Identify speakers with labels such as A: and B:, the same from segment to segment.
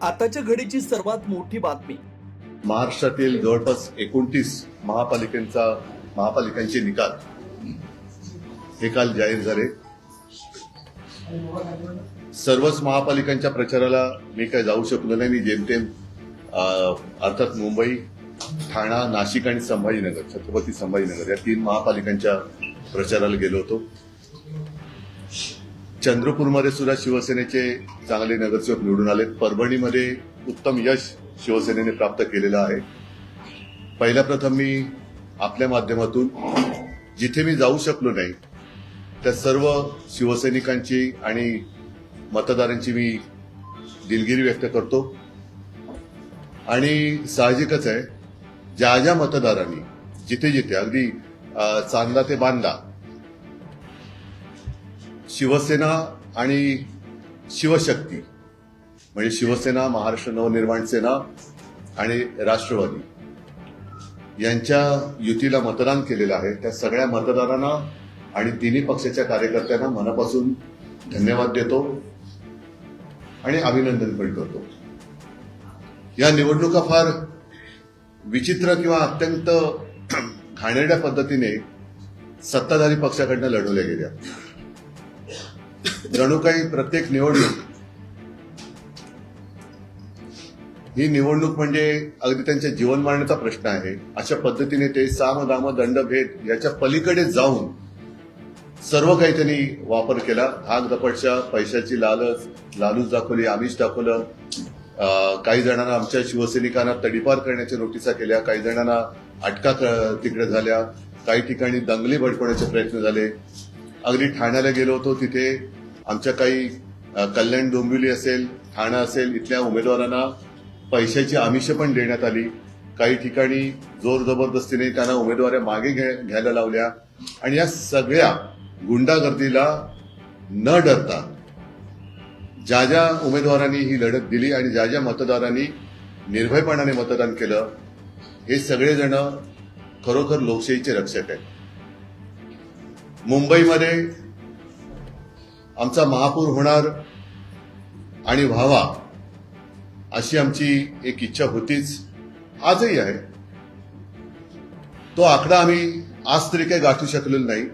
A: आताच्या घडीची सर्वात मोठी बातमी.
B: महाराष्ट्रातील जवळपास 29 महापालिकांचे निकाल हे काल जाहीर झाले. सर्वच महापालिकांच्या प्रचाराला मी काय जाऊ शकलो नाही. मी जेमतेम अर्थात मुंबई, ठाणा, नाशिक आणि संभाजीनगर, छत्रपती संभाजीनगर या 3 महापालिकांच्या प्रचाराला गेलो होतो. चंद्रपूरमध्ये सुद्धा शिवसेनेचे चांगले नगरसेवक निवडून आले. परभणीमध्ये उत्तम यश शिवसेनेने प्राप्त केलेलं आहे. पहिल्या प्रथम मी आपल्या माध्यमातून जिथे मी जाऊ शकलो नाही त्या सर्व शिवसैनिकांची आणि मतदारांची मी दिलगिरी व्यक्त करतो. आणि साहजिकच आहे, ज्या ज्या मतदारांनी जिथे जिथे अगदी चांदा ते बांदा शिवसेना आणि शिवशक्ती म्हणजे शिवसेना, महाराष्ट्र नवनिर्माण सेना आणि राष्ट्रवादी यांच्या युतीला मतदान केलेलं आहे त्या सगळ्या मतदारांना आणि तिन्ही पक्षाच्या कार्यकर्त्यांना मनापासून धन्यवाद देतो आणि अभिनंदन पण करतो. या निवडणुका फार विचित्र किंवा अत्यंत घाणेरड्या पद्धतीने सत्ताधारी पक्षाकडनं लढवल्या गेल्या. जणू काही प्रत्येक निवडणूक ही निवडणूक म्हणजे अगदी त्यांच्या जीवनमानाचा प्रश्न आहे अशा पद्धतीने ते साम दाम दंडभेद याच्या पलीकडे जाऊन सर्व काही त्यांनी वापर केला. धाक दपटशा, पैशाची लालूच दाखवली, आमिष दाखवलं. काही जणांना आमच्या शिवसैनिकांना तडीपार करण्याच्या नोटिसा केल्या, काही जणांना अटका तिकडे झाल्या, काही ठिकाणी दंगली भडकवण्याचे प्रयत्न झाले. अगदी ठाण्याला गेलो होतो, तिथे आमच्या काही कल्याण डोंबिवली असेल, ठाणा असेल, इथल्या उमेदवारांना पैशाची आमिष पण देण्यात आली. काही ठिकाणी जोर जबरदस्तीने त्यांना उमेदवाऱ्या मागे घ्यायला लावल्या. आणि या सगळ्या गुंडागर्दीला न डरता ज्या ज्या उमेदवारांनी ही लढत दिली आणि ज्या ज्या मतदारांनी निर्भयपणाने मतदान केलं हे सगळेजण खरोखर लोकशाहीचे रक्षक आहेत. मुंबईमध्ये आमचा महापौर होणार आणि व्हावा अशी आमची एक इच्छा होतीच, आजही आहे. तो आकडा आम्ही आज तरी काही गाठू शकलेलो नाही.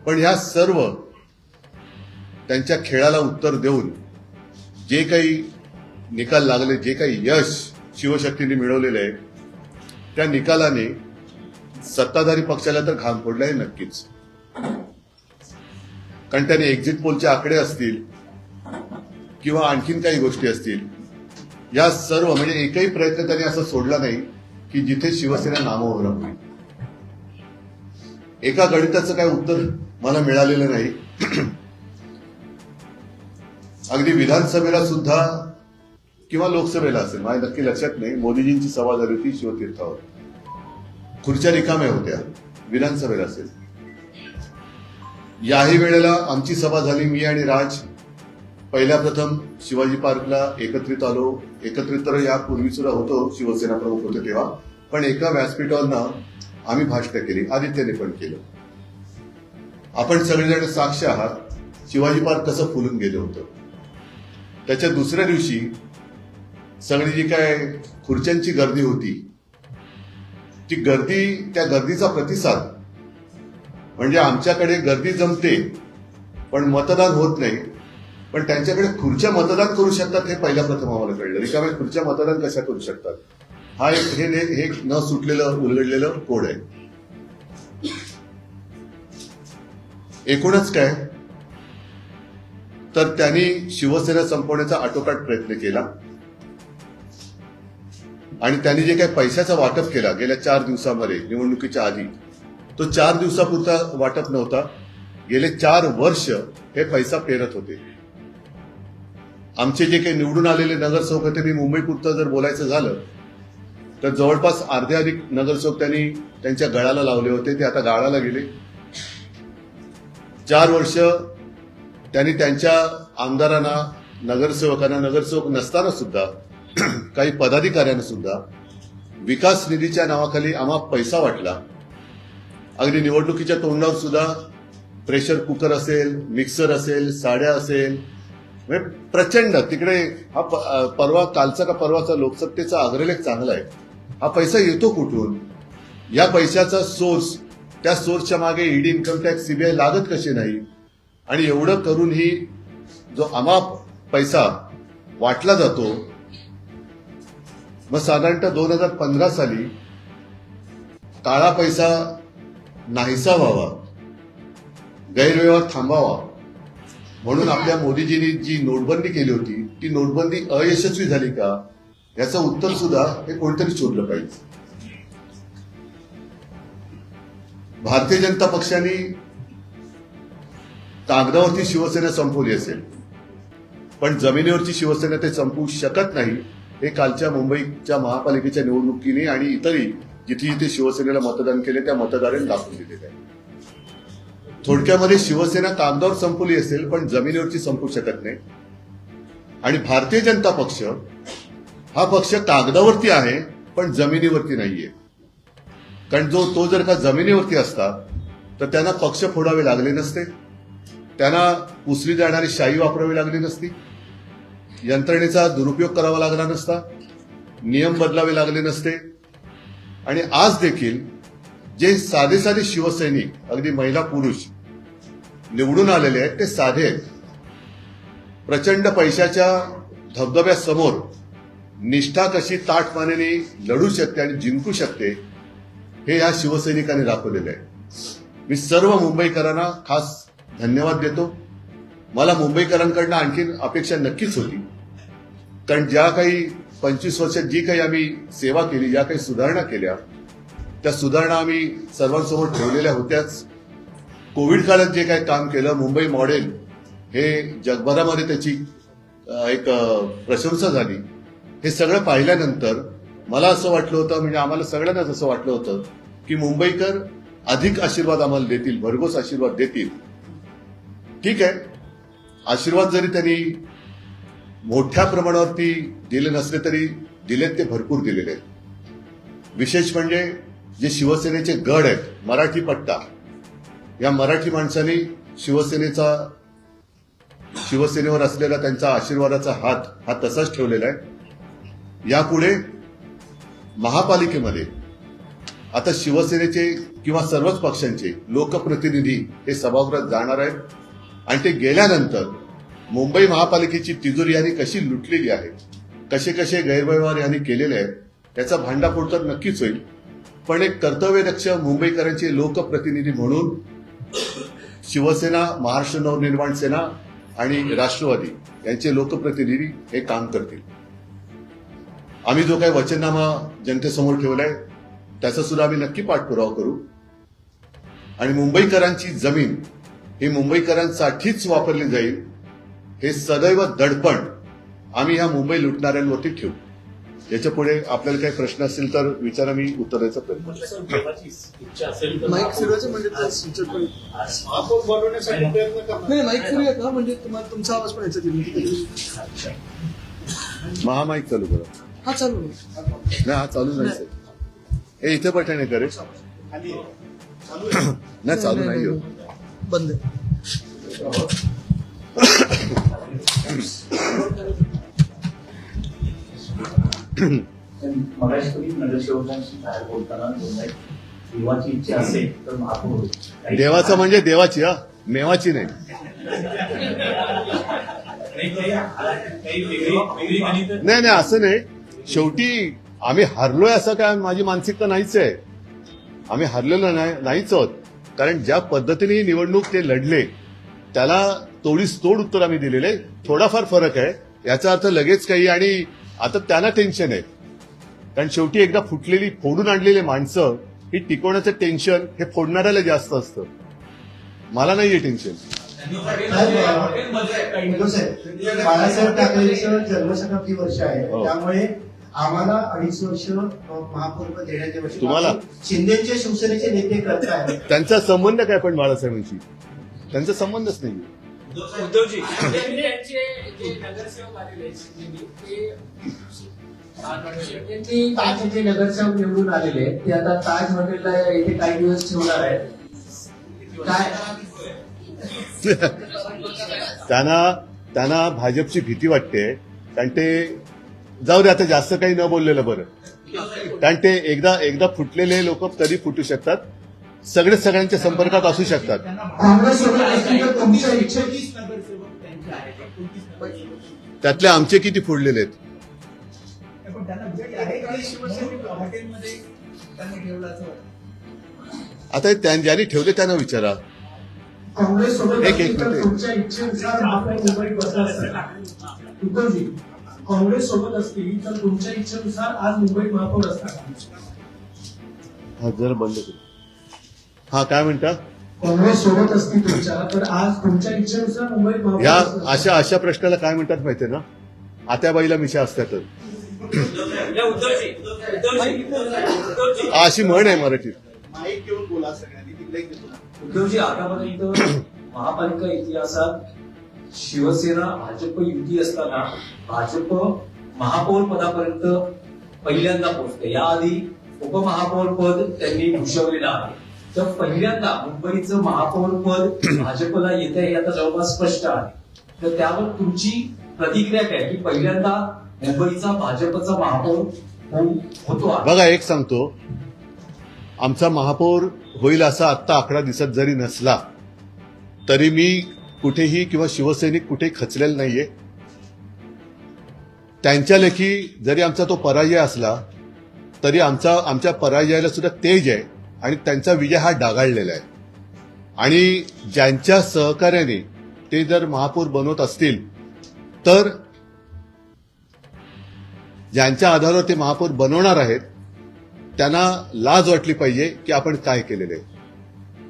B: पण ह्या सर्व त्यांच्या खेळाला उत्तर देऊन जे काही निकाल लागले, जे काही यश शिवशक्तीने मिळवलेलं आहे त्या निकालाने सत्ताधारी पक्षाला तर घाम फोडला आहे नक्कीच. कारण त्याने एक्झिट पोलचे आकडे असतील किंवा आणखीन काही गोष्टी असतील, या सर्व म्हणजे एकही प्रयत्न त्यांनी असा सोडला नाही की जिथे शिवसेना नामोहरम होईल. एका गणिताचं काय उत्तर मला मिळालेलं नाही. अगदी विधानसभेला सुद्धा किंवा लोकसभेला असेल, माझ्या नक्की लक्षात नाही, मोदीजींची सभा झाली होती शिवतीर्थावर, खुर्च्या रिकाम्या होत्या. विधानसभेला असेल, याही वेळेला आमची सभा झाली. मी आणि राज पहिल्या प्रथम शिवाजी पार्कला एकत्रित आलो. एकत्रित तर यापूर्वी सुद्धा होतो, शिवसेना प्रमुख होते तेव्हा, पण एका व्यासपीठावरनं आम्ही भाषण केली. आदित्यने पण केलं. आपण सगळेजण साक्ष आहात शिवाजी पार्क कसं फुलून गेलं होतं. त्याच्या दुसऱ्या दिवशी सगळी जी काय खुर्च्यांची गर्दी होती ती गर्दी, त्या गर्दीचा प्रतिसाद म्हणजे आमच्याकडे गर्दी जमते पण मतदान होत नाही, पण त्यांच्याकडे खुर्च्या मतदान करू शकतात हे पहिल्या प्रथम आम्हाला कळलं. रिकाम्या खुर्च्या मतदान कशा करू शकतात, हा एक न सुटलेलं उलगडलेलं कोड आहे. एकूणच काय तर त्यांनी शिवसेना संपवण्याचा आटोकाट प्रयत्न केला आणि त्यांनी जे काही पैशाचा वाटप केला गेल्या 4 दिवसामध्ये निवडणुकीच्या आधी, तो 4 दिवसापुरता वाटप नव्हता. गेले 4 वर्ष हे पैसा पेरत होते. आमचे जे काही निवडून आलेले नगरसेवक होते, मी मुंबईपुरतं जर बोलायचं झालं तर जवळपास अर्धे अधिक नगरसेवक त्यांनी त्यांच्या गळाला लावले होते. ते आता गाळाला गेले. 4 वर्ष त्यांनी त्यांच्या आमदारांना, नगरसेवकांना, नगरसेवक नसताना सुद्धा काही पदाधिकाऱ्यांना सुद्धा विकास निधीच्या नावाखाली आम्हा पैसा वाटला. अगदी निवडणुकीच्या तोंडावर सुद्धा प्रेशर कुकर असेल, मिक्सर असेल, साड्या असेल, म्हणजे प्रचंड तिकडे हा परवा कालचा का परवाचा लोकसत्तेचा अग्रलेख चांगला आहे. हा पैसा येतो कुठून, या पैशाचा सोर्स, त्या सोर्सच्या मागे ईडी, इन्कम टॅक्स, सीबीआय लागत कसे नाही, आणि एवढं करूनही जो अमाप पैसा वाटला जातो. मग साधारणतः 2015 साली काळा पैसा नाहीसा व्हावा, गैरव्यवहार थांबावा म्हणून आपल्या मोदीजींनी जी नोटबंदी केली होती, ती नोटबंदी अयशस्वी झाली का, याचं उत्तर सुद्धा हे कोणतरी शोधलं पाहिजे. भारतीय जनता पक्षाने कागदावरती शिवसेना संपवली असेल, पण जमिनीवरची शिवसेना ते संपवू शकत नाही. हे कालच्या मुंबईच्या महापालिकेच्या निवडणुकीने आणि इतरही जिथे जिथे शिवसेनेला मतदान केले त्या मतदारांनी दाखवून दिलेले आहे. थोडक्यामध्ये शिवसेना कागदावर संपवली असेल पण जमिनीवरची संपू शकत नाही. आणि भारतीय जनता पक्ष हा पक्ष कागदावरती आहे पण जमिनीवरती नाहीये. कारण तो जर का जमिनीवरती असता तर त्यांना पक्ष फोडावे लागले नसते, त्यांना पुसली जाणारी शाई वापरावी लागली नसती, यंत्रणेचा दुरुपयोग करावा लागला नसता, नियम बदलावे लागले नसते. आणि आज देखील जे साधे साधे शिवसैनिक, अगदी महिला पुरुष निवडून आलेले आहेत, ते साधे आहेत. प्रचंड पैशाच्या धबधब्यासमोर निष्ठा कशी ताठमानेने लढू शकते आणि जिंकू शकते हे या शिवसैनिकांनी दाखवलेलं आहे. मी सर्व मुंबईकरांना खास धन्यवाद देतो. मला मुंबईकरांकडनं आणखीन अपेक्षा नक्कीच होती, कारण ज्या काही 25 वर्षात जी काही आम्ही सेवा केली, ज्या काही सुधारणा केल्या, त्या सुधारणा आम्ही सर्वांसमोर ठेवलेल्या होत्याच. कोविड काळात जे काही काम केलं, मुंबई मॉडेल हे जगभरामध्ये त्याची एक प्रशंसा झाली. हे सगळं पाहिल्यानंतर मला असं वाटलं होतं, म्हणजे आम्हाला सगळ्यांनाच असं वाटलं होतं की मुंबईकर अधिक आशीर्वाद आम्हाला देतील, भरघोस आशीर्वाद देतील. ठीक आहे, आशीर्वाद जरी त्यांनी मोठ्या प्रमाणावरती दिले नसले तरी दिलेत, ते भरपूर दिलेले आहेत. विशेष म्हणजे जे शिवसेनेचे गड आहेत, मराठी पट्टा, या मराठी माणसांनी शिवसेनेवर असलेला त्यांचा आशीर्वादाचा हात हा तसाच ठेवलेला आहे. यापुढे महापालिकेमध्ये आता शिवसेनेचे किंवा सर्वच पक्षांचे लोकप्रतिनिधी हे सभागृहात जाणार आहेत आणि ते गेल्यानंतर मुंबई महापालिकेची तिजोरी यांनी कशी लुटलेली आहे, कसे कसे गैरव्यवहार यांनी केलेले आहेत, त्याचा भांडाफोड तर नक्कीच होईल. पण एक कर्तव्यदक्ष मुंबईकरांचे लोकप्रतिनिधी म्हणून शिवसेना, महाराष्ट्र नवनिर्माण सेना आणि राष्ट्रवादी यांचे लोकप्रतिनिधी हे काम करतील. आम्ही जो काही वचननामा जनतेसमोर ठेवलाय त्याचा सुद्धा आम्ही नक्की पाठपुरावा करू. आणि मुंबईकरांची जमीन ही मुंबईकरांसाठीच वापरली जाईल हे सदैव दडपण आम्ही ह्या मुंबई लुटणाऱ्यांवरती ठेवू. याच्या पुढे आपल्याला काही प्रश्न असेल तर विचारा, मी उत्तर द्यायचा प्रयत्न करेन.
C: माईक फिरवायचं म्हणजे नाही, माईक फिरूया का, म्हणजे तुम्हाला तुमचा आवाज पण यायचा.
B: महामाईक चालू करा.
C: हा चालू
B: नाही, हा चालू नाही. हे इथे पठाणे करे नाही, चालू नाही हो,
C: बंद आहे.
D: मगाशी तुम्ही नगरसेवकांशी बाहेर बोलताना बोलताय देवाची इच्छा असेल तर महापौर होईल.
B: देवाचं म्हणजे देवाची, हा मेवाची नाही. नाही नाही, असं नाही. शेवटी आम्ही हरलोय असं काय माझी मानसिकता नाहीच आहे. आम्ही हरलेलो नाहीच आहोत. कारण ज्या पद्धतीने ही निवडणूक ते लढले त्याला तोडीस तोड उत्तर आम्ही दिलेले. थोडाफार फरक आहे, याचा अर्थ लगेच काही. आणि आता त्यांना टेन्शन आहे, कारण शेवटी एकदा फुटलेली, फोडून आणलेली माणसं ही टिकवण्याचं टेन्शन हे फोडणाऱ्याला जास्त असतं. मला नाहीये टेन्शन.
E: बाळासाहेब ठाकरेंचं जन्मशताब्दी वर्ष आहे,
B: हो.
E: त्यामुळे आम्हाला 2.5 वर्ष महापौरपद देण्याच्या वर्षी
B: तुम्हाला?
E: शिंदेचे शिवसेनेचे नेते करताय.
B: त्यांचा संबंध काय पण बाळासाहेबांशी? त्यांचा संबंधच नाही.
F: उद्धवजी त्यांचे जे नगरसेवक आलेले
E: त्यांनी ताज जे नगरसेवक निवडून आलेले आहेत, ते आता ताज हॉटेलला येथे काही दिवस ठेवणार आहेत. काय
B: त्यांना त्यांना भाजपची भीती वाटते, कारण ते जाऊ दे आता जास्त काही न बोललेलं बरं, कारण ते एकदा फुटलेले लोक कधी फुटू शकतात, सगळ्यांच्या संपर्कात असू शकतात.
E: काँग्रेस सोबत असतील तर तुमच्या इच्छा
F: नगरसेवक त्यांचे आहेत 29 नगरसेवक.
B: त्यातले आमचे किती फुडलेले आहेत?
C: पण त्यांना भेट आहे का शिवसेनेला हॉटेलमध्ये त्यांनी ठेवलं असं वाटतं?
B: आता ज्यांनी ठेवले त्यांना विचारा.
E: काँग्रेस सोबत
B: एक
E: असतील तर
B: मिनिट.
E: तुमच्या इच्छेनुसार महापौर मुंबईत बसला असता. उद्धवजी, काँग्रेस सोबत असतील तर तुमच्या इच्छेनुसार आज मुंबईत महापौर असतात.
B: हा जरा बंद करू. हा काय म्हणता?
E: काँग्रेस सोबत असतील तुमच्या तर आज तुमच्या इच्छेनुसार मुंबईत महापौर
B: या
E: असतात.
B: अशा प्रश्नाला काय म्हणतात माहितीये ना? आत्याबाईला मिशा असतातच.
F: या उद्धवजी
B: अशी म्हण आहे मराठीत.
G: उद्धवजी, आतापर्यंत महापालिका इतिहासात शिवसेना भाजप युती असताना भाजप महापौर पदापर्यंत पहिल्यांदा पोहोचते. याआधी उपमहापौर पद त्यांनी भूषवलेलं आहे. तर पहिल्यांदा मुंबईचं महापौर पद भाजपला येते हे आता जवळपास स्पष्ट आहे. तर त्यावर तुमची प्रतिक्रिया काय की पहिल्यांदा मुंबईचा भाजपचा महापौर होतो आहे?
B: बघा, एक सांगतो, आमचा महापौर होईल असा आत्ता आकडा दिसत जरी नसला तरी मी कुठेही किंवा शिवसैनिक कुठेही खचलेला नाहीये. त्यांच्या लेखी जरी आमचा तो पराजय असला तरी आमच्या पराजयाला सुद्धा तेज आहे आणि त्यांचा विजय हा डागाळलेला आहे. आणि ज्यांच्या सहकार्याने ते जर महापौर बनवत असतील तर ज्यांच्या आधारावर ते महापौर बनवणार आहेत त्यांना लाज वाटली पाहिजे की आपण काय केलेलं आहे.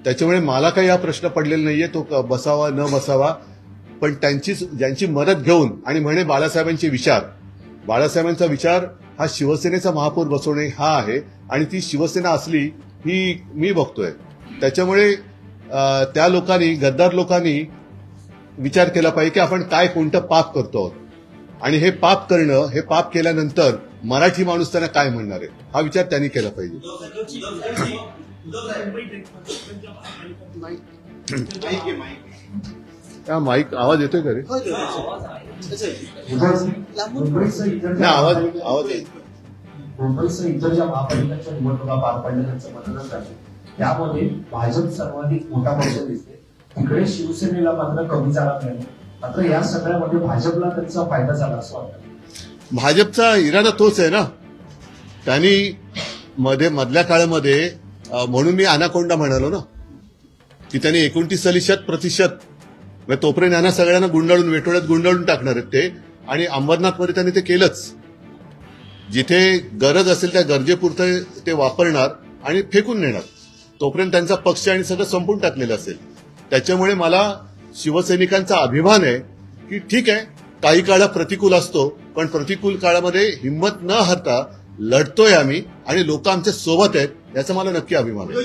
B: त्याच्यामुळे मला काही हा प्रश्न पडलेला नाहीये तो बसावा न बसावा, पण ज्यांची मदत घेऊन आणि म्हणे बाळासाहेबांचा विचार हा शिवसेनेचा महापौर बसवणे हा आहे आणि ती शिवसेना असली ही मी बघतोय. त्याच्यामुळे त्या लोकांनी, गद्दार लोकांनी विचार केला पाहिजे की आपण काय कोणतं पाप करतो आहोत आणि हे पाप केल्यानंतर मराठी माणूस त्यांना काय म्हणणार आहे हा विचार त्यांनी केला पाहिजे. माईक आवाज येतोय का रे?
E: मुंबईसह इतर
B: नाही, आवाज
E: मुंबईसह इतर ज्या महापालिकांच्या निवडणुका पार पडल्या त्यांचं मतदान झालं त्यामध्ये भाजप सर्वाधिक मोठा पक्ष दिसते. तिकडे शिवसेनेला मात्र कमी जागा मिळाली. मात्र या सगळ्यामध्ये भाजपला त्यांचा फायदा झाला असं वाटतं.
B: भाजपचा इरादा तोच आहे ना. त्यांनी मधल्या काळामध्ये म्हणून मी अनाकोंडा म्हणालो ना की त्यांनी 29% म्हणजे तोपर्यंत यांना सगळ्यांना वेटोळ्यात गुंडाळून टाकणार आहेत ते. आणि अंबरनाथमध्ये त्यांनी ते केलंच. जिथे गरज असेल त्या गरजेपुरतं ते वापरणार आणि फेकून नेणार. तोपर्यंत त्यांचा पक्ष आणि सगळं संपून टाकलेलं असेल. त्याच्यामुळे मला शिवसैनिकांचा अभिमान आहे की ठीक आहे, काही काळ प्रतिकूल असतो पण प्रतिकूल काळामध्ये हिंमत न हरता लढतोय आम्ही आणि लोक आमच्या सोबत आहेत याचा मला नक्की अभिमान आहे.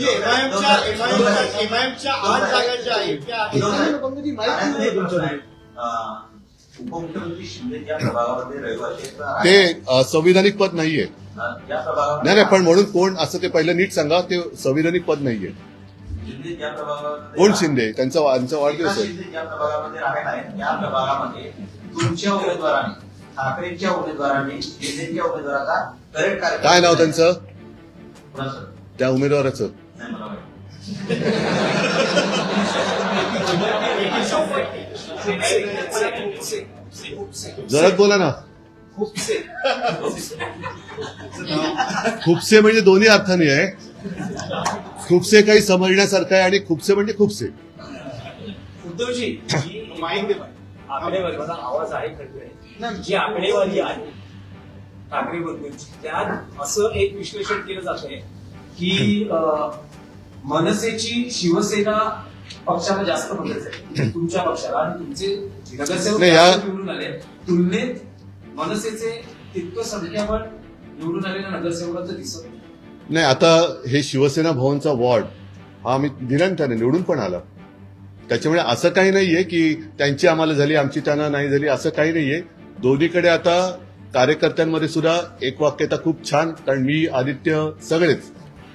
D: उपमुख्यमंत्री शिंदे ज्या प्रभागामध्ये रहिवासी
B: ते संविधानिक पद नाहीये.
D: ज्या प्रभागामध्ये
B: नाही, पण म्हणून कोण असं ते पहिलं नीट सांगा. ते संविधानिक पद नाहीये.
D: शिंदे ज्या प्रभागामध्ये
B: कोण शिंदे? त्यांचा वाढदिवस आहे.
D: शिंदे ज्या प्रभागामध्ये राहत आहेत या प्रभागामध्ये तुमच्या उमेदवाराने, ठाकरेंच्या उमेदवाराने, शिंदेच्या उमेदवाराचा करेक्ट कार्यक्रम
B: काय नाव त्यांचं?
D: कोणाचं?
B: त्या उमेदवाराचं
D: नाही मला माहिती.
B: जोरात बोला ना. खुपसे म्हणजे दोन्ही अर्थाने आहे. खुपसे काही समजण्यासारखं आहे आणि खुपसे म्हणजे खुपसे.
F: उद्धवजी, आकडेवारी, माझा आवाज आहे खरं, जी आकडेवारी आहे ठाकरे बंधूंची त्यात असं एक विश्लेषण केलं जात आहे की मनसेची शिवसेना पक्षाला जास्त मदत आहे तुमच्या पक्षाला आणि तुमचे नगरसेवक
B: नाही,
F: निवडून आले तुलनेत मनसेचे तितकं संख्याबळ निवडून आलेल्या नगरसेवकांचं दिसत
B: नाही. आता हे शिवसेना भवनचा वॉर्ड हा आम्ही दिला ना, त्याने निवडून पण आला. त्याच्यामुळे असं काही नाहीये की त्यांची आम्हाला झाली आमची त्यांना नाही झाली असं काही नाहीये. दोन्हीकडे आता कार्यकर्त्यांमध्ये सुद्धा एक वाक्यता खूप छान, कारण मी आदित्य सगळेच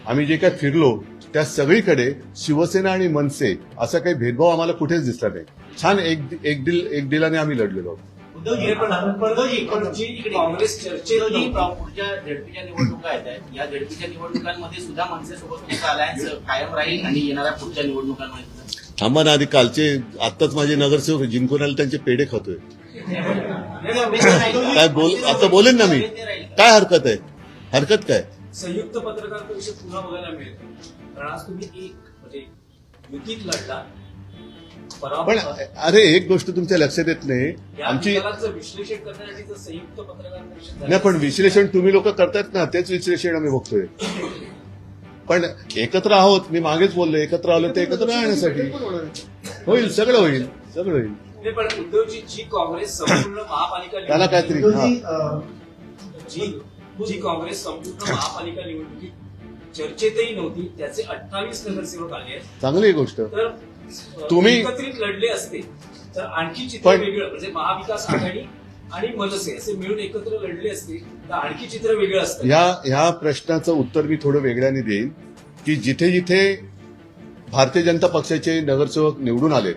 B: आम्ही जे काय फिरलो त्या सगळीकडे शिवसेना आणि मनसे असा काही भेदभाव आम्हाला कुठेच दिसला नाही. छान एक डिलाने आम्ही लढलेलो आहोत.
F: उद्धवजी पण जी काँग्रेस चर्चेत
H: उद्धवजी,
F: नव्हतं.
H: पुढच्या झेडपीच्या निवडणुका येत आहेत. या झेडपीच्या निवडणुकांमध्ये सुद्धा मनसेसोबत तुमचं अलायन्स कायम राहील आणि येणाऱ्या पुढच्या निवडणुकांमध्ये सुद्धा?
B: थांबा ना आधी कालचे आत्ताच माझे नगरसेवक जिंकून आले त्यांचे पेढे खातोय. काय आता बोलेन ना मी. काय हरकत आहे? हरकत काय?
F: संयुक्त पत्रकार परिषद पुन्हा बघायला मिळते. कारण आज तुम्ही एक म्हणजे युतीत लढला.
B: पण अरे एक गोष्ट तुमच्या लक्षात येत नाही.
F: या
B: आमची
F: निकालाचं विश्लेषण करण्यासाठी संयुक्त पत्रकार परिषद झाली.
B: नाही पण विश्लेषण तुम्ही लोक करतायत ना, तेच विश्लेषण आम्ही बघतोय. पण एकत्र आहोत, मी मागेच बोललो एकत्र आलो ते एकत्र राहण्यासाठी. होईल, सगळं होईल, सगळं होईल.
F: नाही, पण उद्धवजी जी काँग्रेस संपूर्ण महापालिका
B: त्याला काहीतरी
F: जी काँग्रेस संपूर्ण महापालिका निवडणुकीत चर्चेतही नव्हती, त्याचे 28 नगरसेवक आले आहेत.
B: चांगली गोष्ट.
F: तर
B: तुम्ही-
F: एकत्रित लढले असते तर आणखी चित्र
B: पण-
F: वेगळं, म्हणजे महाविकास आघाडी आणि मनसे असे मिळून एकत्र लढले असते तर आणखी चित्र वेगळं असतं.
B: ह्या प्रश्नाचं उत्तर मी थोडं वेगळ्याने देईन की जिथे जिथे भारतीय जनता पक्षाचे नगरसेवक निवडून आले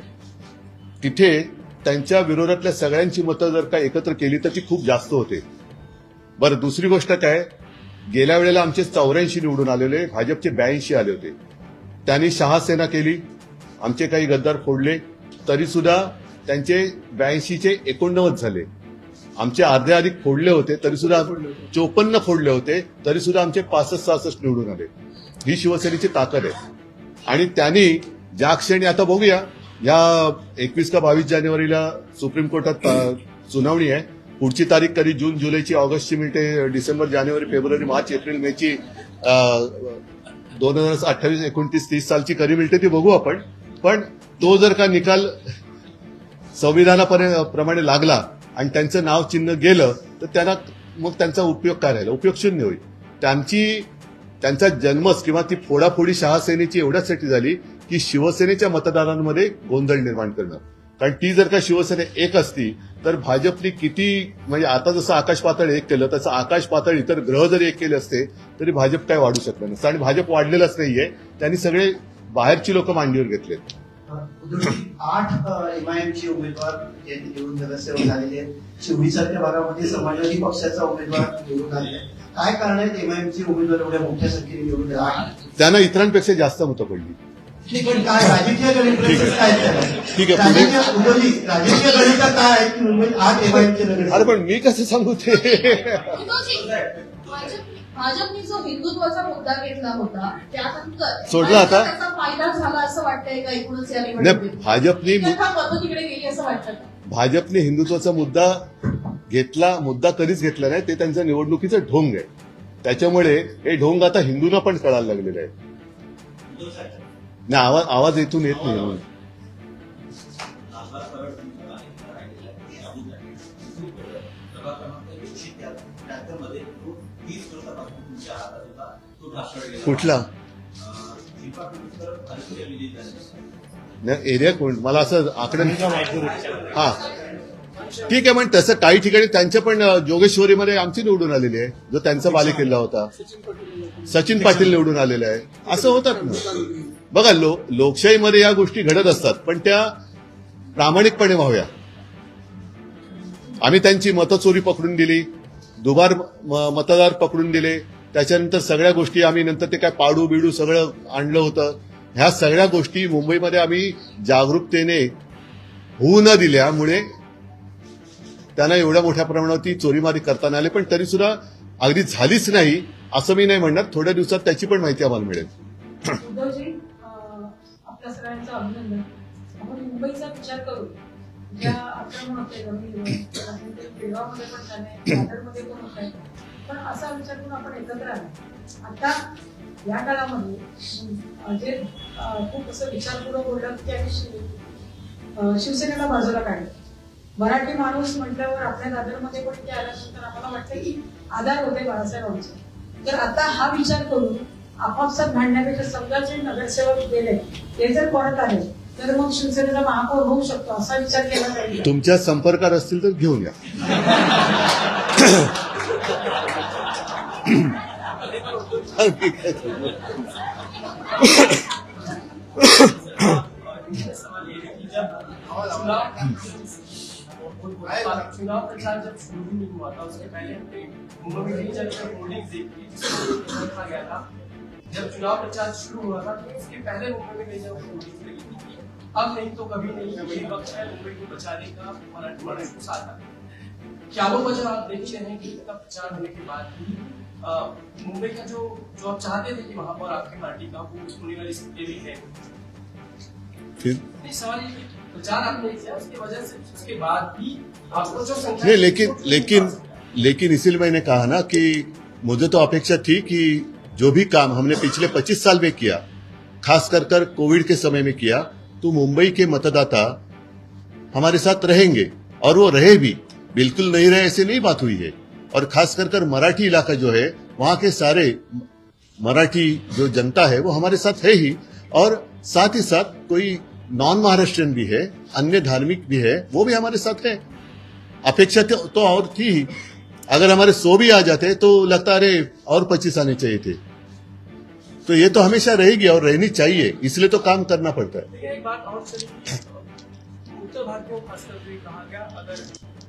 B: तिथे त्यांच्या विरोधातल्या सगळ्यांची मतं जर का एकत्र केली तर ती खूप जास्त होते. बरं, दुसरी गोष्ट काय, गेल्या वेळेला आमचे 84 निवडून आलेले, भाजपचे 82 आले होते. त्यांनी शहासेना केली, आमचे काही गद्दार फोडले, तरी सुद्धा त्यांचे 82चे 89 झाले. आमचे अर्धे अधिक फोडले होते तरी सुद्धा 54 फोडले होते तरी सुद्धा आमचे 65-66 निवडून आले. ही शिवसेनेची ताकद आहे. आणि त्यांनी ज्या क्षणी, आता बघूया या 21 का 22 जानेवारीला सुप्रीम कोर्टात सुनावणी आहे. पुढची तारीख कधी जून जुलैची, ऑगस्टची मिळते, डिसेंबर जानेवारी फेब्रुवारी मार्च एप्रिल मेची 2028 29 30 सालची कधी मिळते ती बघू आपण. पण तो जर का निकाल संविधानाप्रमाणे लागला आणि त्यांचं नाव चिन्ह गेलं तर त्यांना मग त्यांचा उपयोग काय राहिला? उपयोग शून्य होईल. त्यांचा जन्मच किंवा ती फोडाफोडी शहासेनेची एवढ्यासाठी झाली की शिवसेनेच्या मतदारांमध्ये गोंधळ निर्माण करणं. कारण ती जर का शिवसेना एक असती तर भाजपने किती, म्हणजे आता जसं आकाश पातळ एक केलं तसं आकाश पातळ इतर ग्रह जरी एक केले असते तरी भाजप काय वाढू शकलं नसतं. आणि भाजप वाढलेलंच नाहीये, त्यांनी सगळे बाहेरची लोक मांडीवर घेतलेत.
C: उद्धवजी, 8 एमआयएमचे उमेदवार जे निवडून नगरसेवक झालेले आहेत. शिवडीसारख्या भागामध्ये समाजवादी पक्षाचा उमेदवार निवडून आले आहेत. काय कारण आहेत एमआयएमचे उमेदवार एवढ्या मोठ्या संख्येने निवडून आले?
B: त्यांना इतरांपेक्षा जास्त मतं पडली.
C: पण काय राजकीय गणित काय
B: ठीक आहे, पुढे.
C: उद्धवजी, राजकीय गणित काय आहे की मुंबईत 8 एमआयएमचे
B: अरे
C: नगरसेवक?
B: पण मी कसं सांगू ते?
I: भाजपने जो हिंदुत्वाचा मुद्दा घेतला होता त्यानंतर
B: सोडला आता?
I: त्याचा फायदा झाला असं वाटतंय का एकूणच या
B: नाही,
I: निवडणुकीत?
B: भाजपने
I: मतं तिकडे गेली असं वाटतं का?
B: भाजपने हिंदुत्वाचा मुद्दा कधीच घेतला नाही. ते त्यांचं निवडणुकीचं ढोंग आहे. त्याच्यामुळे हे ढोंग आता हिंदूंना पण कळायला लागलेलं आहे. नाही, आवाज इथून येत नाही. कुठला एरिया कोण? मला असं आकडे हा ठीक आहे. पण तसं काही ठिकाणी त्यांच्या पण जोगेश्वरीमध्ये आमची निवडून आलेली आहे, जो त्यांचा बालेकिल्ला होता. सचिन पाटील निवडून आलेले आहे. असं होतात ना. बघा, लोकशाहीमध्ये या गोष्टी घडत असतात, पण त्या प्रामाणिकपणे व्हाव्या. आम्ही त्यांची मतचोरी पकडून दिली, दुबार मतदार पकडून दिले, त्याच्यानंतर सगळ्या गोष्टी आम्ही नंतर ते काय पाडू बिडू सगळं आणलं होतं. ह्या सगळ्या गोष्टी मुंबईमध्ये आम्ही जागरूकतेने होऊ न दिल्यामुळे त्यांना एवढ्या मोठ्या प्रमाणावरती चोरीमारी करताना आले. पण तरी सुद्धा अगदी झालीच नाही असं मी नाही म्हणणार. थोड्या दिवसात त्याची पण माहिती आम्हाला मिळेल.
J: उद्धवजी, आपल्या सगळ्यांचं अभिनंदन. आपण मुंबईचा विचार करू, ज्या आक्रमण होते बेळगावमध्ये पण झाले, दादरमध्ये पण होत आहे, पण असा विचार करून आपण एकत्र आलो. आता या काळामध्ये जे खूप असं विचारपूर्वक बोललं की आम्ही शिवसेनेला बाजूला काढलं. मराठी माणूस म्हटल्यावर आपल्या दादरमध्ये पण ते आल्यानंतर आम्हाला वाटतं की आधार होते बाळासाहेबांचे. तर आता हा विचार करून आपापसात भांडण्यापेक्षा समजा जे नगरसेवक गेले ते जर परत आले तर मग शिवसेनेला महापौर होऊ शकतो असा विचार केला जाईल.
B: तुमच्या संपर्कात असतील तर घेऊन या.
F: प्रचार जब शुरू ही नहीं हुआ था उसके पहले हमने मुंबई में कई जगह होर्डिंग्स देखी जिसमें लिखा गया था। जब चुनाव प्रचार शुरू हुआ था तो उसके पहले मुंबई में कई जगह होर्डिंग्स लगी थी, अब नहीं तो कभी नहीं, यही वक्त है मुंबई को बचाने का, मराठी को साथ आने का। क्या वो वजह आप देखते हैं कि इतना प्रचार होने के बाद भी मुंबई का जो आप चाहते थे कि वहां पर आपकी पार्टी का वो होने वाली स्थिति भी है?
B: फिर
F: सवाल ये प्रचार आपने किया उसकी वजह से उसके बाद भी आपको जो संख्या
B: नहीं, लेकिन इसीलिए मैंने कहा ना कि मुझे तो अपेक्षा थी कि जो भी काम हमने पिछले 25 साल में किया, खास कर कोविड के समय में किया, तो मुंबई के मतदाता हमारे साथ रहेंगे और वो रहे भी, बिल्कुल नहीं रहे ऐसे नहीं बात हुई है। और खास कर मराठी इलाका जो है वहां के सारे मराठी जो जनता है वो हमारे साथ है ही, और साथ ही साथ कोई नॉन महाराष्ट्रियन भी है, अन्य धार्मिक भी है, वो भी हमारे साथ है। अपेक्षा तो और थी ही, अगर हमारे 100 भी आ जाते तो लगता अरे और 25 आने चाहिए थे। तो ये तो हमेशा रहेगी और रहनी चाहिए, इसलिए तो काम करना पड़ता है।
F: लेकिन एक बात और चली, उत्तर भारतीयों को खासकर भी कहा गया अगर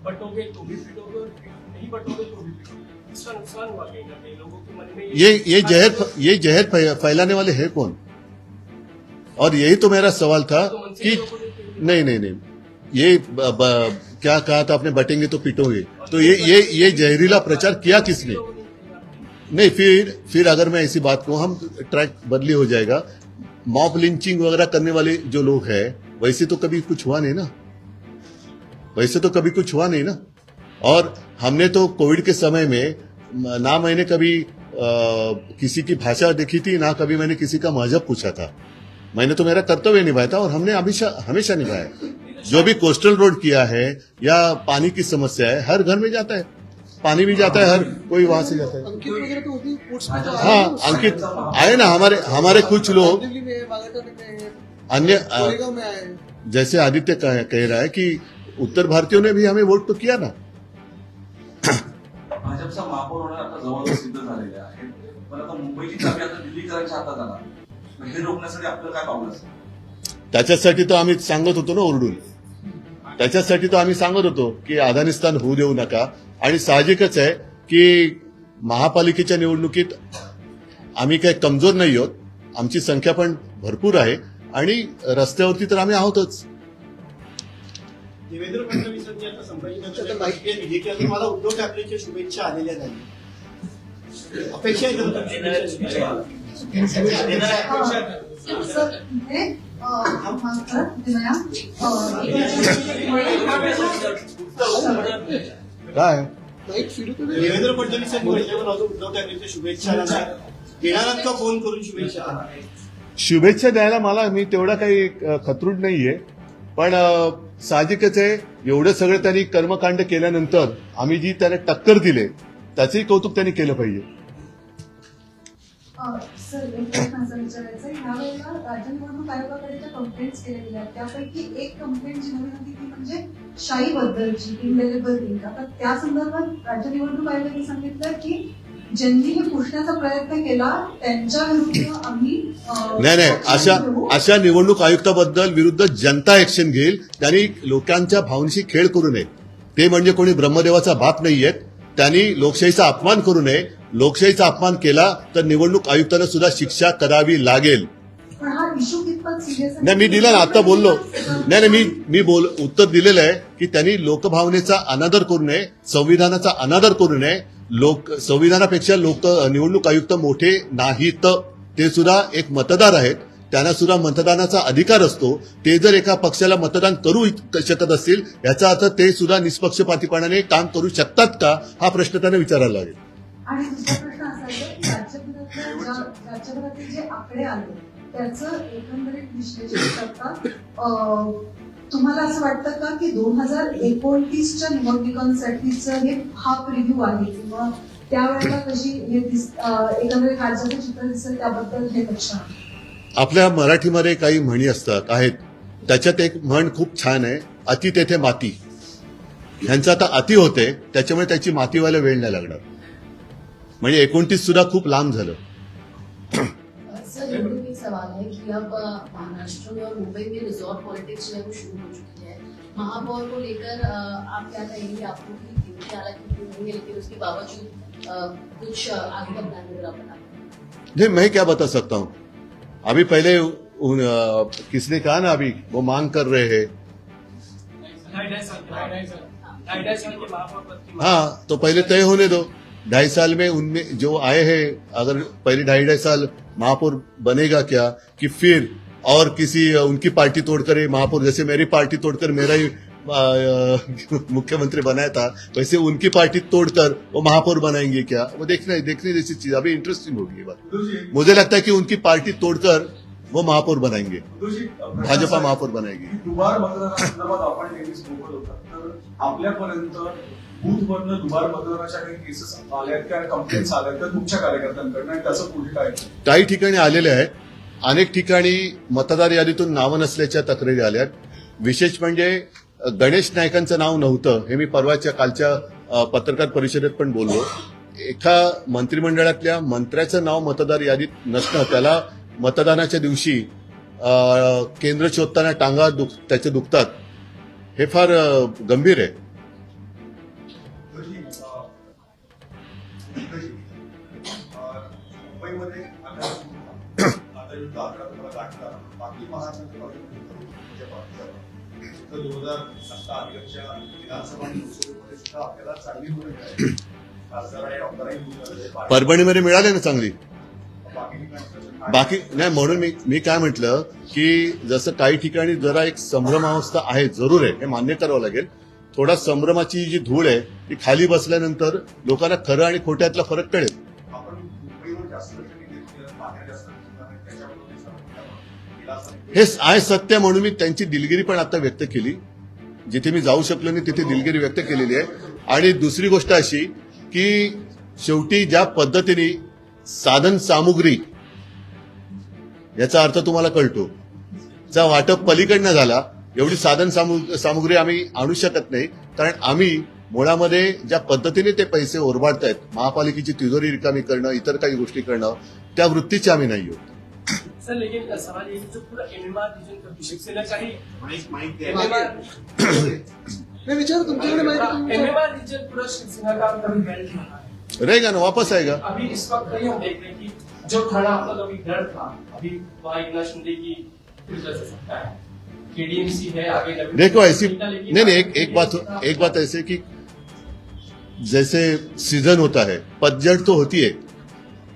F: बटोगे तो भी पिटोगे और नहीं बटोगे तो भी पिटोगे, इसका नुकसान हुआ कहीं ना कहीं लोगों के मन में।
B: ये जहर फैलाने वाले हैं कौन? और यही तो मेरा सवाल था कि नहीं, ये क्या कहा था आपने, बटेंगे तो पिटोगे, तो ये जहरीला प्रचार किया किसने? नहीं, फिर अगर मैं ऐसी बात कहूं, हम ट्रैक बदली हो जाएगा। मॉब लिंचिंग वगैरह करने वाले जो लोग हैं, वैसे तो कभी कुछ हुआ नहीं ना, और हमने तो कोविड के समय में ना मैंने कभी किसी की भाषा देखी थी, ना कभी मैंने किसी का मजहब पूछा था। मैंने तो मेरा कर्तव्य निभाया था और हमने हमेशा निभाया। जो भी कोस्टल रोड किया है या पानी की समस्या है, हर घर में जाता है, पानी भी जाता है, हर कोई वहां से जाता है। हाँ, अंकित आए ना, हमारे कुछ लोग अन्य, जैसे आदित्य कह रहा है कि उत्तर भारतीयों ने भी हमें वोट तो किया ना।
K: भाजपचा महापौर होणार आता जवळजवळ सिद्ध झालेले आहे, पण आता मुंबईची चावी आता दिल्लीकरांच्या हातात आला, हे रोखण्यासाठी आपलं काय पावलं असेल?
B: त्याच्यासाठी तो आम्ही सांगत होतो ना ओरडून, त्याच्यासाठी तो आम्ही सांगत होतो की अफगाणिस्तान होऊ देऊ नका। आणि साहजिकच आहे की महापालिकेच्या निवडणुकीत आम्ही काही कमजोर नाही आहोत, आमची संख्या पण भरपूर आहे आणि रस्त्यावरती तर आम्ही आहोतच।
C: देवेंद्र फडणवीसांनी आता संभाजीनगर विजय मला उद्धव ठाकरेंच्या शुभेच्छा आलेल्या नाही, अपेक्षा आहे का तुमच्या?
B: काय
C: देवेंद्र फडणवीसांनी म्हटल्यावर अजून उद्धव ठाकरेंच्या शुभेच्छा आल्या, येणार का फोन करून
B: शुभेच्छा द्यायला मला मी तेवढा काही खतरूड नाहीये, पण साहजिकच आहे एवढं सगळं त्यांनी कर्मकांड केल्यानंतर आम्ही जी त्याला टक्कर दिले त्याचंही कौतुक त्यांनी केलं पाहिजे।
J: सर, एक प्रश्न असा विचारायचा आहे, ह्यावेळेला राज्य निवडणूक आयोगाकडे ज्या कंप्लेंट्स केल्या गेल्या त्यापैकी एक कंप्लेंट जी नवीन होती ती म्हणजे शाईबद्दलची, इनडेलिबल लिंक। आता त्या संदर्भात राज्य निवडणूक आयोगाने सांगितलं की ज्यांनी हे पुसण्याचा प्रयत्न केला त्यांच्या विरुद्ध आम्ही
B: नाही, अशा निवडणूक आयुक्ताबद्दल विरुद्ध जनता ऍक्शन घेईल। त्यांनी लोकांच्या भावनेशी खेळ करू नये, ते म्हणजे कोणी ब्रह्मदेवाचा बाप नाहीयेत, त्यांनी लोकशाहीचा अपमान करू नये। लोकशाहीचा अपमान केला तर निवडणूक आयुक्तांना सुद्धा शिक्षा करावी लागेल। नाही, मी दिला ना, आता बोललो नाही, मी उत्तर दिलेलं आहे की त्यांनी लोकभावनेचा अनादर करू नये, संविधानाचा अनादर करू नये। संविधानापेक्षा निवडणूक आयुक्त मोठे नाहीत, ते सुद्धा एक मतदार आहेत, त्यांना सुद्धा मतदानाचा अधिकार असतो। ते जर एका पक्षाला मतदान करू शकत असतील याचा अर्थ ते सुद्धा निष्पक्षपातीपणाने काम करू शकतात का, हा प्रश्न त्यांना विचारायला लागेल।
J: आणि दुसरा प्रश्न असा आहे की राज्यभरातील जे आकडे आले त्याचं एकंदरीत विश्लेषण करता तुम्हाला असं वाटतं का की 2029च्या निवडणुकांसाठीचं हे हा प्रिव्ह्यू आहे किंवा त्यावेळेला कशी हे एकंदरीत राज्याचं चित्र दिसेल त्याबद्दल हे लक्ष आहे?
B: आपल्या मराठीमध्ये काही म्हणी आहेत, त्याच्यात एक म्हण खूप छान आहे, अति तेथे माती। ह्यांचं आता अति होते त्याच्यामुळे त्याची माती व्हायला वेळ नाही लागणार, म्हणजे 29 सुद्धा खूप लांब झालं।
I: सर, एक सवाल है कि अब महाराष्ट्र में और मुंबई में रिजॉर्ट पॉलिटिक्स जो है वो शुरू हो चुकी है। महापौर को लेकर आप क्या कहेंगे, आपको न्यूज हालांकि नहीं है, लेकिन उसके बावजूद कुछ आगे का प्लान नजर आता है?
B: नहीं, मैं क्या बता सकता हूँ। अभी पहले किसने कहा ना, अभी वो मांग कर रहे हैं।
F: 2.5 साल के महापौर पद की मांग।
B: हाँ, तो पहले तय होने दो। 2.5 साल में उनमें जो आए हैं, अगर पहले 2.5 साल महापौर बनेगा क्या, कि फिर और किसी उनकी पार्टी तोड़कर ये महापौर, जैसे मेरी पार्टी तोड़कर मेरा ही मुख्यमंत्री बनाया था, वैसे उनकी पार्टी तोड़कर वो महापौर बनाएंगे क्या, वो देखने जैसी चीज। अभी इंटरेस्टिंग होगी ये बात। मुझे लगता है कि उनकी पार्टी तोड़कर वो महापौर बनाएंगे, भाजपा महापौर बनाएगी।
K: दुबार मतदानासंदर्भात आपण नेहमीच बोलत होता, तर आपल्यापर्यंत बूथवरनं दुबार मतदानाच्या काही केसेस आल्यात का, कंप्लेंट्स आल्यात का तुमच्या कार्यकर्त्यांकडनं, आणि त्याचं पुढे काय?
B: काही ठिकाणी आलेले आहे, अनेक ठिकाणी मतदार यादीतून नावं नसल्याच्या तक्रारी आल्यात। विशेष म्हणजे गणेश नायकांचं नाव नव्हतं, हे मी परवाच्या कालच्या पत्रकार परिषदेत पण बोललो। एका मंत्रिमंडळातल्या मंत्र्याचं नाव मतदार यादीत नसणं, त्याला मतदानाच्या दिवशी केंद्र शोधताना टांगा त्याचे दुखतात, हे फार गंभीर आहे।
K: मुंबईमध्ये बाकी महानगरपालिका 2007 विधानसभा निवडणुकीमध्ये सुद्धा आपल्याला चांगली भूमिका आहे, खासदार आणि आमदारही भूमिका.
B: परभणीमध्ये मिळाले ना चांगली।
K: बाकी ठिकाणी
B: बाकी नाही, म्हणून मी काय म्हटलं की जसं काही ठिकाणी जरा एक संभ्रमावस्था आहे, जरूर आहे, हे मान्य करावं लागेल। थोडा संभ्रमाची जी धूळ आहे ती खाली बसल्यानंतर लोकांना खरं आणि खोट्यातला फरक कळेल।
K: आपण मुंबईवर जास्त पाहण्या जास्त त्याच्याबद्दल
B: हे आहे सत्य, म्हणून मी त्यांची दिलगिरी पण आता व्यक्त केली। जिथे मी जाऊ शकलो नाही तिथे दिलगिरी व्यक्त केलेली आहे। आणि दुसरी गोष्ट अशी की शेवटी ज्या पद्धतीने साधन सामुग्री, याचा अर्थ तुम्हाला कळतो, चा वाटप पलीकडनं झाला, एवढी साधन सामुग्री आम्ही आणू शकत नाही, कारण आम्ही मुळामध्ये ज्या पद्धतीने ते पैसे ओरबाडतायत, महापालिकेची तिजोरी रिकामी करणं, इतर काही गोष्टी करणं, त्या वृत्तीचे आम्ही नाही आहोत।
F: सर, लेकिन सवाल ये जो पूरा एमएमआर रीजन का शिवसेना का ही
C: मैं विचार तुमच्याकडे माहिती
F: एमएमआर रीजन पूरा शिवसेना का कभी बेल्ट रहा है।
B: रहेगा ना, वापस आएगा।
F: अभी इस वक्त कहीं हम देख रहे हैं कि जो खड़ा आपका कभी डर था, अभी वहाँ एकनाथ शिंदे की फिर जा सकता है, केडीएमसी है आगे।
B: देखो ऐसी नहीं, एक बात ऐसे कि जैसे सीजन होता है, पतझड़ तो होती है,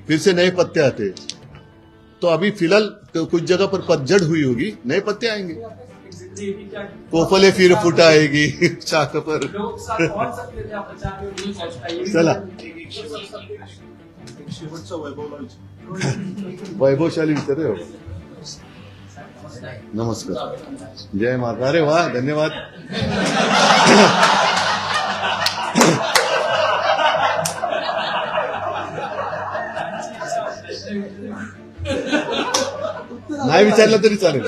B: फिर से नए पत्ते आते हैं, तो अभी फिलहाल कुछ जगह पर पतझड़ हुई होगी, नए पत्ते आएंगे। कोफले फिर फुटाएगी चाक पर।
F: लोग साथ पहुंच सकते थे प्रचार में, नहीं पहुंच पाए।
B: चला, वैभवशाली विचार हो। नमस्कार, जय माता। अरे वाह, धन्यवाद। नाही विचारलं तरी चालेल।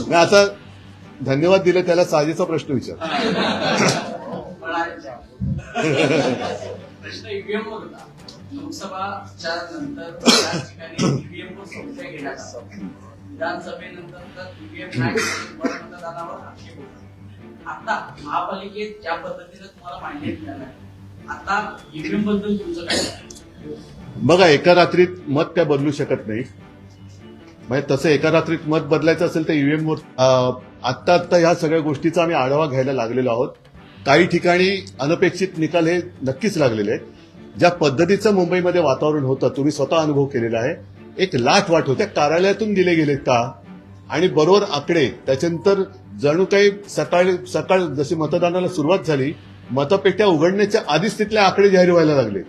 B: मी आता धन्यवाद दिले त्याला, साजेचा प्रश्न विचार।
H: प्रश्न ईव्हीएम वर होता। लोकसभाच्या नंतर त्या ठिकाणी ईव्हीएम वर संशय घेण्यात आला, विधानसभेनंतर तर ईव्हीएम मतदानावर आक्षेप होता। आता महापालिकेत ज्या पद्धतीने तुम्हाला मान्यता मिळाली, आता ईव्हीएम बद्दल तुमचं काय?
B: बघा, एका रात्रीत मत काय बदलू शकत नाही, म्हणजे तसं एका रात्रीत मत बदलायचं असेल तर ईव्हीएम वर आत्ता ह्या सगळ्या गोष्टीचा आम्ही आढावा घ्यायला लागलेलो आहोत। काही ठिकाणी अनपेक्षित निकाल हे नक्कीच लागलेले आहेत। ज्या पद्धतीचं मुंबईमध्ये वातावरण होतं, तुम्ही स्वतः अनुभव केलेला आहे, एक लाट वाट होत्या, कार्यालयातून दिले गेलेत का, आणि बरोबर आकडे त्याच्यानंतर जणू काही सकाळ जशी मतदानाला सुरुवात झाली, मतपेट्या उघडण्याच्या आधीच तिथले आकडे जाहीर व्हायला लागले।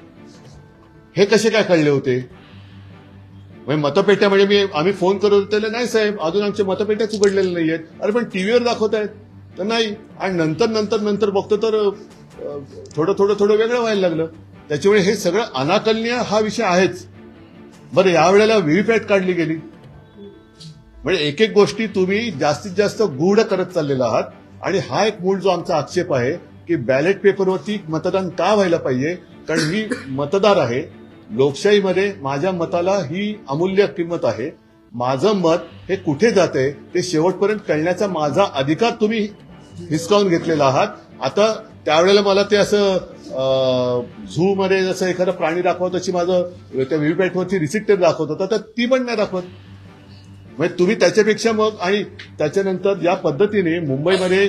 B: हे कसे काय कळले होते? म्हणजे मतपेट्या म्हणजे आम्ही फोन करत होतो, नाही साहेब अजून आमच्या मतपेट्याच उघडलेल्या नाहीयेत। अरे पण टीव्हीवर दाखवतायत तर नाही, आणि नंतर बघतो तर थोडं वेगळं व्हायला लागलं। त्याच्यामुळे हे सगळं अनाकलनीय हा विषय आहेच। बरं, यावेळेला व्हीव्हीपॅट काढली गेली, म्हणजे एक गोष्टी तुम्ही जास्तीत जास्त गूढ करत चाललेला आहात, आणि हा एक मूळ जो आमचा आक्षेप आहे की बॅलेट पेपरवरती मतदान का व्हायला पाहिजे, कारण मी मतदार आहे, लोकशाहीमध्ये माझ्या मताला ही अमूल्य किंमत आहे। माझं मत हे कुठे जाते ते शेवटपर्यंत कळण्याचा माझा अधिकार तुम्ही हिसकावून घेतलेला आहात. आता त्यावेळेला मला ते असं झू मध्ये जसं एखादं प्राणी दाखवत तशी माझं त्या व्हीव्हीपॅटवरची रिसिप्ट दाखवत होता, तर ती पण नाही दाखवत. म्हणजे तुम्ही त्याच्यापेक्षा मग आणि त्याच्यानंतर या पद्धतीने मुंबईमध्ये